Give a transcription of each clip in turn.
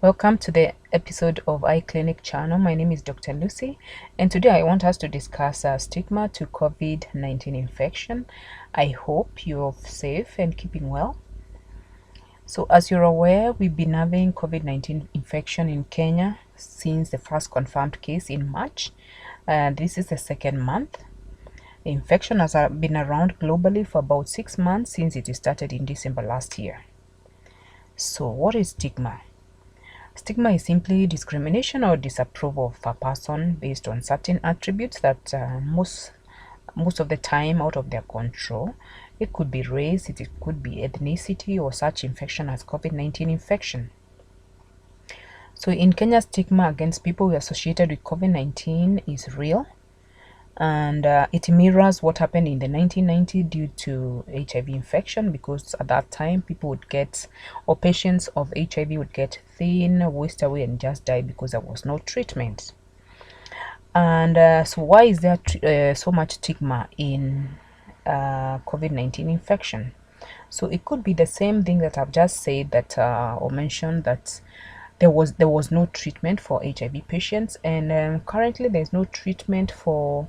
Welcome to the episode of iClinic channel. My name is Dr. Lucy, and today I want us to discuss stigma to COVID-19 infection. I hope you're safe and keeping well. So as you're aware, we've been having COVID-19 infection in Kenya since the first confirmed case in March. This is the second month. The infection has been around globally for about 6 months since it started in December last year. So what is stigma? Stigma is simply discrimination or disapproval of a person based on certain attributes that most of the time out of their control. It could be race, it could be ethnicity, or such infection as COVID-19 infection. So in Kenya, stigma against people who are associated with COVID-19 is real, and it mirrors what happened in the 1990s due to HIV infection, because at that time people would get, or patients of HIV would get thin, waste away, and just die because there was no treatment. And so why is there so much stigma in COVID-19 infection? So it could be the same thing that I've just said, that or mentioned, that there was no treatment for HIV patients, and currently there's no treatment for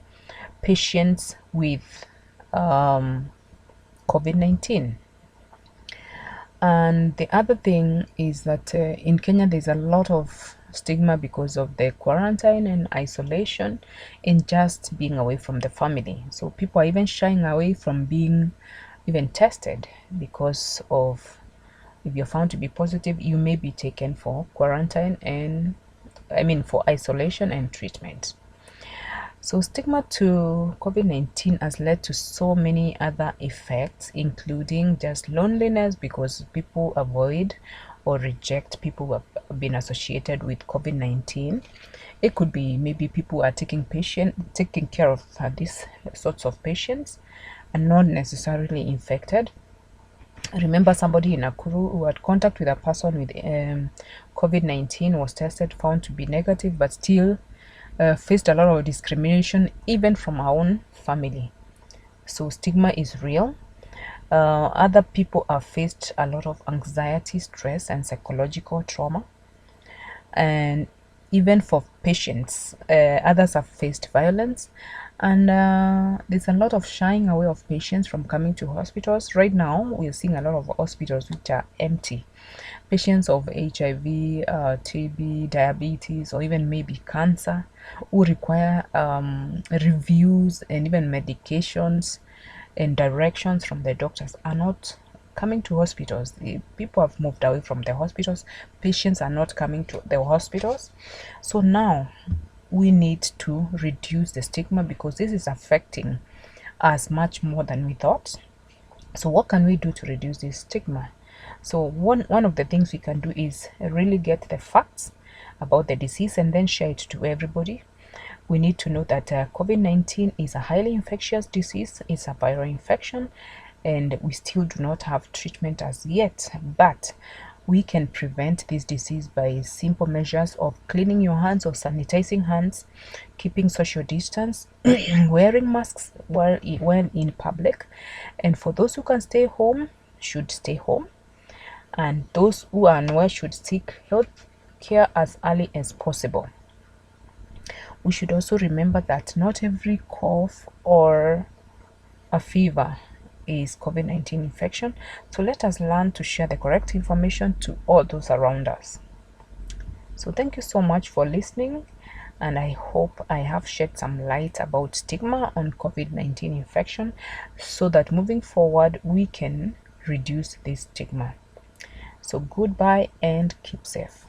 patients with COVID-19. And the other thing is that in Kenya there's a lot of stigma because of the quarantine and isolation and just being away from the family. So people are even shying away from being even tested because of, if you're found to be positive, you may be taken for quarantine and for isolation and treatment. So stigma to COVID-19 has led to so many other effects, including just loneliness, because people avoid or reject people who have been associated with COVID-19. It could be maybe people are taking care of these sorts of patients and not necessarily infected. I remember somebody in Nakuru who had contact with a person with COVID-19, was tested, found to be negative, but still faced a lot of discrimination even from our own family. So stigma is real. Other people have faced a lot of anxiety, stress, and psychological trauma. And even for patients, others have faced violence. And there's a lot of shying away of patients from coming to hospitals. Right now, we're seeing a lot of hospitals which are empty. Patients of HIV, TB, diabetes, or even maybe cancer, who require reviews and even medications and directions from the doctors, are not coming to hospitals. The people have moved away from the hospitals. Patients are not coming to the hospitals. So now we need to reduce the stigma, because this is affecting us much more than we thought. So what can we do to reduce this stigma? So one of the things we can do is really get the facts about the disease and then share it to everybody. We need to know that COVID-19 is a highly infectious disease. It's a viral infection, and we still do not have treatment as yet, but we can prevent this disease by simple measures of cleaning your hands or sanitizing hands, keeping social distance, wearing masks while in public, and for those who can stay home should stay home, and those who are unwell should seek health care as early as possible. We should also remember that not every cough or a fever is COVID-19 infection. So let us learn to share the correct information to all those around us. So thank you so much for listening, and I hope I have shed some light about stigma on COVID-19 infection, so that moving forward we can reduce this stigma. So goodbye and keep safe.